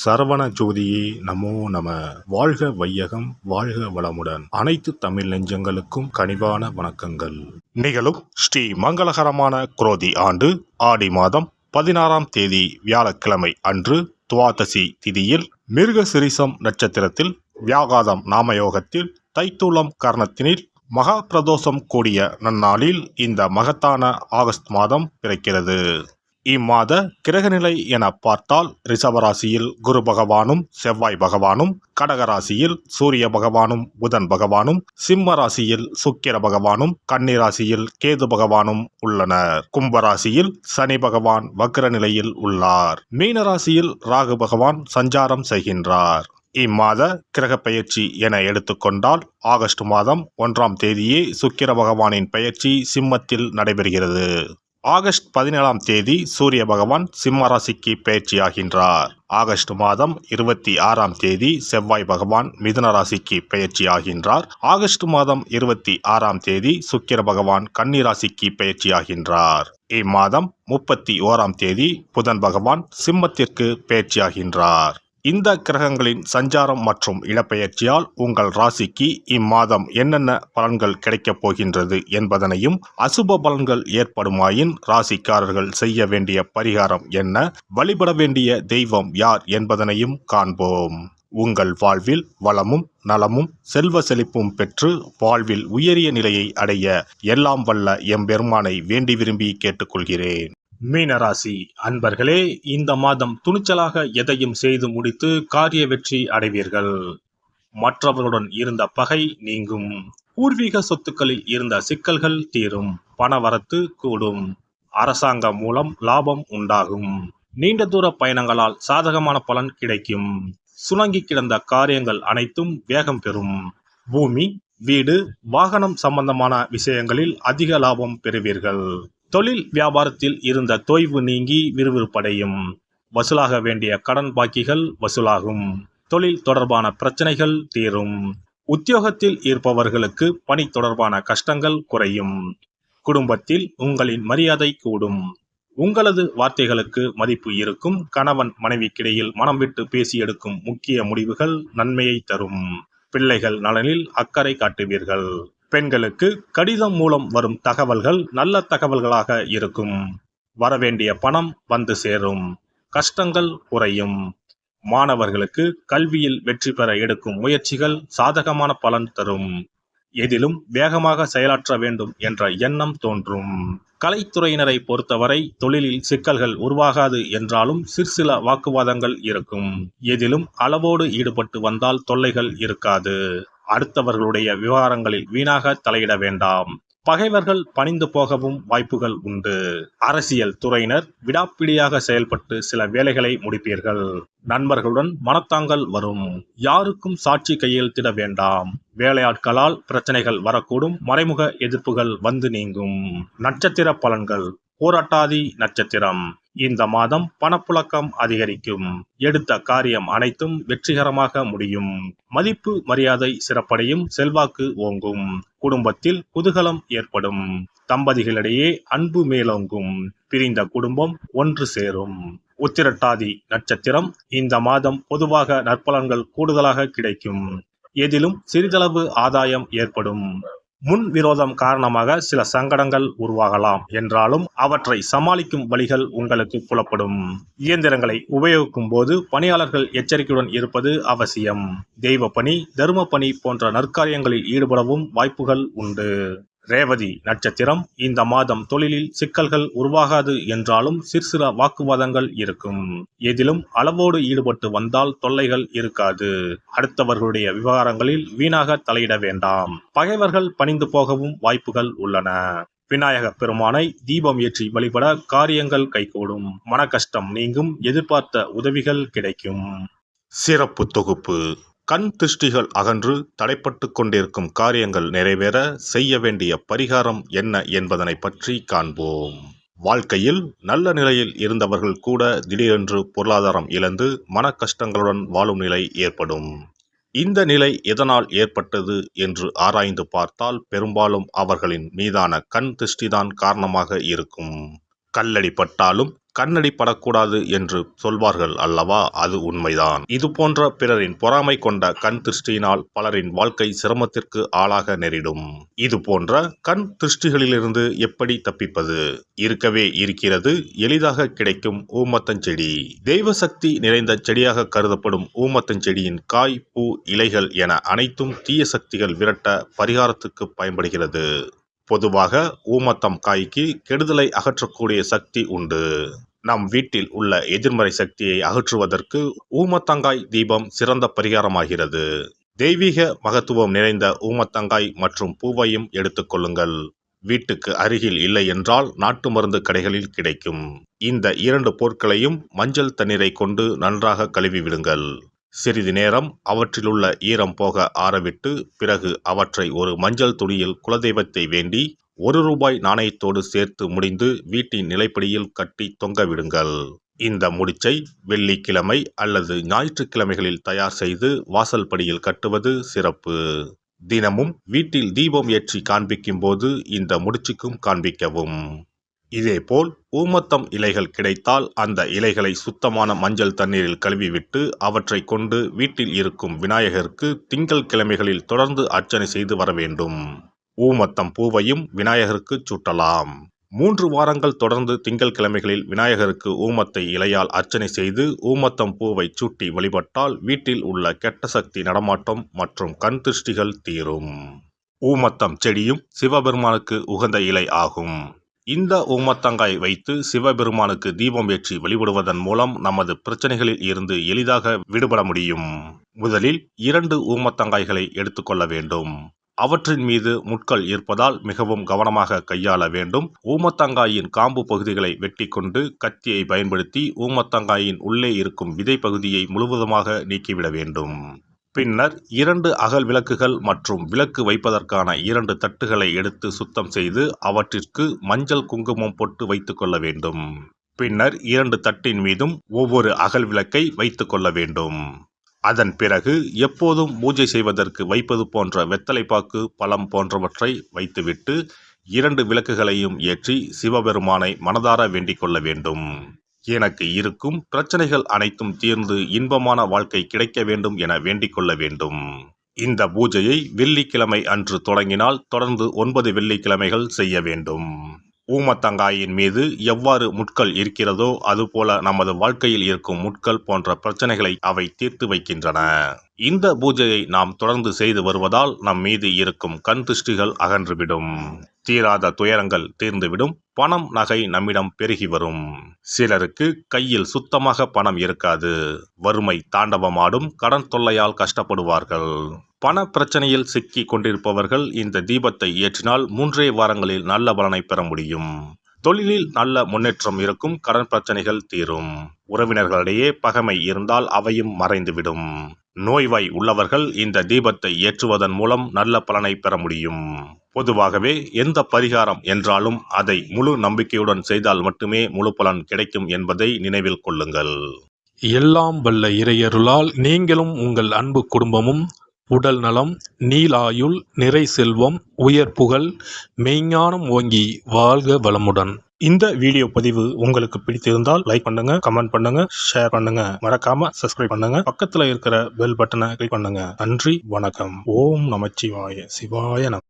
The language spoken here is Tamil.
சரவண ஜோதியே நமோ நம. வாழ்க வையகம், வாழ்க வளமுடன். அனைத்து தமிழ் நெஞ்சங்களுக்கும் கனிவான வணக்கங்கள். நிகழும் ஸ்ரீ மங்களகரமான குரோதி ஆண்டு ஆடி மாதம் 16ஆம் தேதி வியாழக்கிழமை அன்று துவாதசி திதியில் மிருகசிரிசம் நட்சத்திரத்தில் வியாகாதம் நாமயோகத்தில் தைத்தூலம் கர்ணத்தினில் மகா பிரதோஷம் கூடிய நன்னாளில் இந்த மகத்தான ஆகஸ்ட் மாதம் பிறக்கிறது. இம்மாத கிரகநிலை என பார்த்தால் ரிஷபராசியில் குரு பகவானும் செவ்வாய் பகவானும், கடகராசியில் சூரிய பகவானும் புதன் பகவானும், சிம்ம ராசியில் சுக்கிர பகவானும், கன்னி ராசியில் கேது பகவானும் உள்ளனர். கும்பராசியில் சனி பகவான் வக்ர நிலையில் உள்ளார். மீனராசியில் ராகு பகவான் சஞ்சாரம் செய்கின்றார். இம்மாத கிரக பெயர்ச்சி என எடுத்துக்கொண்டால் ஆகஸ்ட் மாதம் 1ஆம் தேதியே சுக்கிர பகவானின் பெயர்ச்சி சிம்மத்தில் நடைபெறுகிறது. ஆகஸ்ட் 17ஆம் தேதி சூரிய பகவான் சிம்ம ராசிக்கு பெயர்ச்சியாகின்றார். ஆகஸ்ட் மாதம் 26ஆம் தேதி செவ்வாய் பகவான் மிதுன ராசிக்கு பெயர்ச்சியாகின்றார். ஆகஸ்ட் மாதம் 26ஆம் தேதி சுக்கிர பகவான் கன்னி ராசிக்கு பெயர்ச்சியாகின்றார். இம்மாதம் 31ஆம் தேதி புதன் பகவான் சிம்மத்திற்கு பெயர்ச்சியாகின்றார். இந்த கிரகங்களின் சஞ்சாரம் மற்றும் இடப்பெயர்ச்சியால் உங்கள் ராசிக்கு இம்மாதம் என்னென்ன பலன்கள் கிடைக்கப் போகின்றது என்பதனையும், அசுப பலன்கள் ஏற்படுமாயின் ராசிக்காரர்கள் செய்ய வேண்டிய பரிகாரம் என்ன, வழிபட வேண்டிய தெய்வம் யார் என்பதனையும் காண்போம். உங்கள் வாழ்வில் வளமும் நலமும் செல்வ செழிப்பும் பெற்று வாழ்வில் உயரிய நிலையை அடைய எல்லாம் வல்ல எம்பெருமானை வேண்டி விரும்பி கேட்டுக்கொள்கிறேன். மீனராசி அன்பர்களே, இந்த மாதம் துணிச்சலாக எதையும் செய்து முடித்து காரிய வெற்றி அடைவீர்கள். மற்றவர்களுடன் இருந்த பகை நீங்கும். பூர்வீக சொத்துக்களில் இருந்த சிக்கல்கள் தீரும். பணவரத்து கூடும். அரசாங்கம் மூலம் லாபம் உண்டாகும். நீண்ட தூர பயணங்களால் சாதகமான பலன் கிடைக்கும். சுணங்கி கிடந்த காரியங்கள் அனைத்தும் வேகம் பெறும். பூமி, வீடு, வாகனம் சம்பந்தமான விஷயங்களில் அதிக லாபம் பெறுவீர்கள். தொழில் வியாபாரத்தில் இருந்த தொய்வு நீங்கி விறுவிறுப்படையும். வசூலாக வேண்டிய கடன் பாக்கிகள் வசூலாகும். தொழில் தொடர்பான பிரச்சனைகள் தீரும். உத்தியோகத்தில் இருப்பவர்களுக்கு பணி தொடர்பான கஷ்டங்கள் குறையும். குடும்பத்தில் உங்களின் மரியாதை கூடும். உங்களது வார்த்தைகளுக்கு மதிப்பு இருக்கும். கணவன் மனைவிக்கிடையில் மனம் விட்டு பேசி எடுக்கும் முக்கிய முடிவுகள் நன்மையை தரும். பிள்ளைகள் நலனில் அக்கறை காட்டுவீர்கள். பெண்களுக்கு கடிதம் மூலம் வரும் தகவல்கள் நல்ல தகவல்களாக இருக்கும். வரவேண்டிய பணம் வந்து சேரும். கஷ்டங்கள் குறையும். மாணவர்களுக்கு கல்வியில் வெற்றி பெற எடுக்கும் முயற்சிகள் சாதகமான பலன் தரும். எதிலும் வேகமாக செயலாற்ற வேண்டும் என்ற எண்ணம் தோன்றும். கலைத்துறையினரை பொறுத்தவரை தொழிலில் சிக்கல்கள் உருவாகாது என்றாலும் சிற்சில வாக்குவாதங்கள் இருக்கும். எதிலும் அளவோடு ஈடுபட்டு வந்தால் தொல்லைகள் இருக்காது. அடுத்தவர்களுடைய விவகாரங்களில் வீணாக தலையிட வேண்டாம். பகைவர்கள் பணிந்து போகவும் வாய்ப்புகள் உண்டு. அரசியல் துறையினர் விடாப்பிடியாக செயல்பட்டு சில வேலைகளை முடிப்பீர்கள். நண்பர்களுடன் மனத்தாங்கல் வரும். யாருக்கும் சாட்சி கையெழுத்திட வேண்டாம். வேலையாட்களால் பிரச்சனைகள் வரக்கூடும். மறைமுக எதிர்ப்புகள் வந்து நீங்கும். நட்சத்திர பலன்கள். பூரட்டாதி நட்சத்திரம். இந்த மாதம் பணப்புழக்கம் அதிகரிக்கும். எடுத்த காரியம் அனைத்தும் வெற்றிகரமாக முடியும். மதிப்பு மரியாதை சிறப்படையும். செல்வாக்கு ஓங்கும். குடும்பத்தில் குதூகலம் ஏற்படும். தம்பதிகளிடையே அன்பு மேலோங்கும். பிரிந்த குடும்பம் ஒன்று சேரும். உத்திரட்டாதி நட்சத்திரம். இந்த மாதம் பொதுவாக நற்பலன்கள் கூடுதலாக கிடைக்கும். எதிலும் சிறிதளவு ஆதாயம் ஏற்படும். முன் விரோதம் காரணமாக சில சங்கடங்கள் உருவாகலாம் என்றாலும் அவற்றை சமாளிக்கும் வழிகள் உங்களுக்கு புலப்படும். இயந்திரங்களை உபயோகிக்கும் போது பணியாளர்கள் எச்சரிக்கையுடன் இருப்பது அவசியம். தெய்வ பணி, தர்ம பணி போன்ற நற்காரியங்களில் ஈடுபடவும் வாய்ப்புகள் உண்டு. ரேவதி நட்சத்திரம். இந்த மாதம் தொழிலில் சிக்கல்கள் உருவாகாது என்றாலும் சிற்சில வாக்குவாதங்கள் இருக்கும். எதிலும் அளவோடு ஈடுபட்டு வந்தால் தொல்லைகள் இருக்காது. அடுத்தவர்களுடைய விவகாரங்களில் வீணாக தலையிட வேண்டாம். பகைவர்கள் பணிந்து போகவும் வாய்ப்புகள் உள்ளன. விநாயக பெருமானை தீபம் ஏற்றி வழிபட காரியங்கள் கைகூடும். மன கஷ்டம் நீங்கும். எதிர்பார்த்த உதவிகள் கிடைக்கும். சிறப்பு தொகுப்பு. கண் திருஷ்டிகள் அகன்று தடைப்பட்டு கொண்டிருக்கும் காரியங்கள் நிறைவேற செய்ய வேண்டிய பரிகாரம் என்ன என்பதனை பற்றி காண்போம். வாழ்க்கையில் நல்ல நிலையில் இருந்தவர்கள் கூட திடீரென்று பொருளாதாரம் இழந்து மன கஷ்டங்களுடன் வாழும் நிலை ஏற்படும். இந்த நிலை எதனால் ஏற்பட்டது என்று ஆராய்ந்து பார்த்தால் பெரும்பாலும் அவர்களின் மீதான கண் திருஷ்டிதான் காரணமாக இருக்கும். கல்லடி பட்டாலும் கண்ணடி படக்கூடாது என்று சொல்வார்கள் அல்லவா, அது உண்மைதான். இது போன்ற பிறரின் பொறாமை கொண்ட கண் திருஷ்டியினால் பலரின் வாழ்க்கை சிரமத்திற்கு ஆளாக நேரிடும். இது போன்ற கண் திருஷ்டிகளிலிருந்து எப்படி தப்பிப்பது? இருக்கவே இருக்கிறது எளிதாக கிடைக்கும் ஊமத்தஞ்செடி. தெய்வ சக்தி நிறைந்த செடியாக கருதப்படும் ஊமத்தஞ்செடியின் காய், பூ, இலைகள் என அனைத்தும் தீய சக்திகள் விரட்ட பரிகாரத்துக்கு பயன்படுகிறது. பொதுவாக ஊமத்தம் காய்க்கு கெடுதலை அகற்றக்கூடிய சக்தி உண்டு. நம் வீட்டில் உள்ள எதிர்மறை சக்தியை அகற்றுவதற்கு ஊமத்தங்காய் தீபம் சிறந்த பரிகாரமாகிறது. தெய்வீக மகத்துவம் நிறைந்த ஊமத்தங்காய் மற்றும் பூவையும் எடுத்துக்கொள்ளுங்கள். வீட்டுக்கு அருகில் இல்லை என்றால் நாட்டு மருந்து கடைகளில் கிடைக்கும். இந்த 2 பொருட்களையும் மஞ்சள் தண்ணீரை கொண்டு நன்றாக கழுவி விடுங்கள். சிறிது நேரம் அவற்றிலுள்ள ஈரம் போக ஆறவிட்டு பிறகு அவற்றை ஒரு மஞ்சள் துணியில் குலதெய்வத்தை வேண்டி ₹1 நாணயத்தோடு சேர்த்து முடிந்து வீட்டின் நிலைப்படியில் கட்டி தொங்க விடுங்கள். இந்த முடிச்சை வெள்ளிக்கிழமை அல்லது ஞாயிற்றுக்கிழமைகளில் தயார் செய்து வாசல் படியில் கட்டுவது சிறப்பு. தினமும் வீட்டில் தீபம் ஏற்றி காண்பிக்கும் போது இந்த முடிச்சுக்கும் காண்பிக்கவும். இதேபோல் ஊமத்தம் இலைகள் கிடைத்தால் அந்த இலைகளை சுத்தமான மஞ்சள் தண்ணீரில் கழுவிவிட்டு அவற்றை கொண்டு வீட்டில் இருக்கும் விநாயகருக்கு திங்கள் கிழமைகளில் தொடர்ந்து அர்ச்சனை செய்து வர வேண்டும். ஊமத்தம் பூவையும் விநாயகருக்கு சூட்டலாம். 3 வாரங்கள் தொடர்ந்து திங்கள் கிழமைகளில் விநாயகருக்கு ஊமத்தை இலையால் அர்ச்சனை செய்து ஊமத்தம் பூவை சூட்டி வழிபட்டால் வீட்டில் உள்ள கெட்ட சக்தி நடமாட்டம் மற்றும் கண் திருஷ்டிகள் தீரும். ஊமத்தம் செடியும் சிவபெருமானுக்கு உகந்த இலை ஆகும். இந்த ஊமத்தங்காய் வைத்து சிவபெருமானுக்கு தீபம் ஏற்றி வழிபடுவதன் மூலம் நமது பிரச்சனைகளில் இருந்து எளிதாக விடுபட முடியும். முதலில் 2 ஊமத்தங்காய்களை எடுத்துக்கொள்ள வேண்டும். அவற்றின் மீது முட்கள் இருப்பதால் மிகவும் கவனமாக கையாள வேண்டும். ஊமத்தங்காயின் காம்பு பகுதிகளை வெட்டி கொண்டு கத்தியை பயன்படுத்தி ஊமத்தங்காயின் உள்ளே இருக்கும் விதை பகுதியை முழுவதுமாக நீக்கிவிட வேண்டும். பின்னர் 2 அகல் விளக்குகள் மற்றும் விளக்கு வைப்பதற்கான 2 தட்டுகளை எடுத்து சுத்தம் செய்து அவற்றிற்கு மஞ்சள் குங்குமம் போட்டு வைத்துக் கொள்ள வேண்டும். பின்னர் 2 தட்டின் மீதும் ஒவ்வொரு அகல் விளக்கை வைத்துக் கொள்ள வேண்டும். அதன் பிறகு எப்போதும் பூஜை செய்வதற்கு வைப்பது போன்ற வெத்தலைப்பாக்கு, பழம் போன்றவற்றை வைத்துவிட்டு 2 விளக்குகளையும் ஏற்றி சிவபெருமானை மனதார வேண்டிக் கொள்ள வேண்டும். எனக்கு இருக்கும் பிரச்சனைகள் அனைத்தும் தீர்ந்து இன்பமான வாழ்க்கை கிடைக்க வேண்டும் என வேண்டிக் கொள்ள வேண்டும். இந்த பூஜையை வெள்ளிக்கிழமை அன்று தொடங்கினால் தொடர்ந்து 9 வெள்ளிக்கிழமைகள் செய்ய வேண்டும். ஊமத்தங்காயின் மீது எவ்வாறு முட்கள் இருக்கிறதோ அதுபோல நமது வாழ்க்கையில் இருக்கும் முட்கள் போன்ற பிரச்சனைகளை அவை தீர்த்து வைக்கின்றன. இந்த பூஜையை நாம் தொடர்ந்து செய்து வருவதால் நம் மீது இருக்கும் கண் திருஷ்டிகள் அகன்றுவிடும். தீராத துயரங்கள் தீர்ந்துவிடும். பணம், நகை நம்மிடம் பெருகி வரும். சிலருக்கு கையில் சுத்தமாக பணம் இருக்காது. வறுமை தாண்டவமாடும். கடன் தொல்லையால் கஷ்டப்படுவார்கள். பண பிரச்சனையில் சிக்கி கொண்டிருப்பவர்கள் இந்த தீபத்தை ஏற்றினால் 3 வாரங்களில் நல்ல பலனை பெற முடியும். தொழிலில் நல்ல முன்னேற்றம் இருக்கும். கடன் பிரச்சனைகள் தீரும். உறவினர்களிடையே பகைமை இருந்தால் அவையும் மறைந்துவிடும். நோய்வாய் உள்ளவர்கள் இந்த தீபத்தை ஏற்றுவதன் மூலம் நல்ல பலனை பெற முடியும். பொதுவாகவே எந்த பரிகாரம் என்றாலும் அதை முழு நம்பிக்கையுடன் செய்தால் மட்டுமே முழு பலன் கிடைக்கும் என்பதை நினைவில் கொள்ளுங்கள். எல்லாம் வல்ல இறையருளால் நீங்களும் உங்கள் அன்பு குடும்பமும் உடல் நலம், நீலாயுள், நிறை செல்வம், உயர் புகழ், மெய்ஞானம் ஓங்கி வாழ்க வளமுடன். இந்த வீடியோ பதிவு உங்களுக்கு பிடித்திருந்தால் லைக் பண்ணுங்க, கமெண்ட் பண்ணுங்க, ஷேர் பண்ணுங்க. மறக்காம சப்ஸ்கிரைப் பண்ணுங்க. பக்கத்துல இருக்கிற பெல் பட்டனை கிளிக் பண்ணுங்க. நன்றி, வணக்கம். ஓம் நமச்சிவாய. சிவாய நம.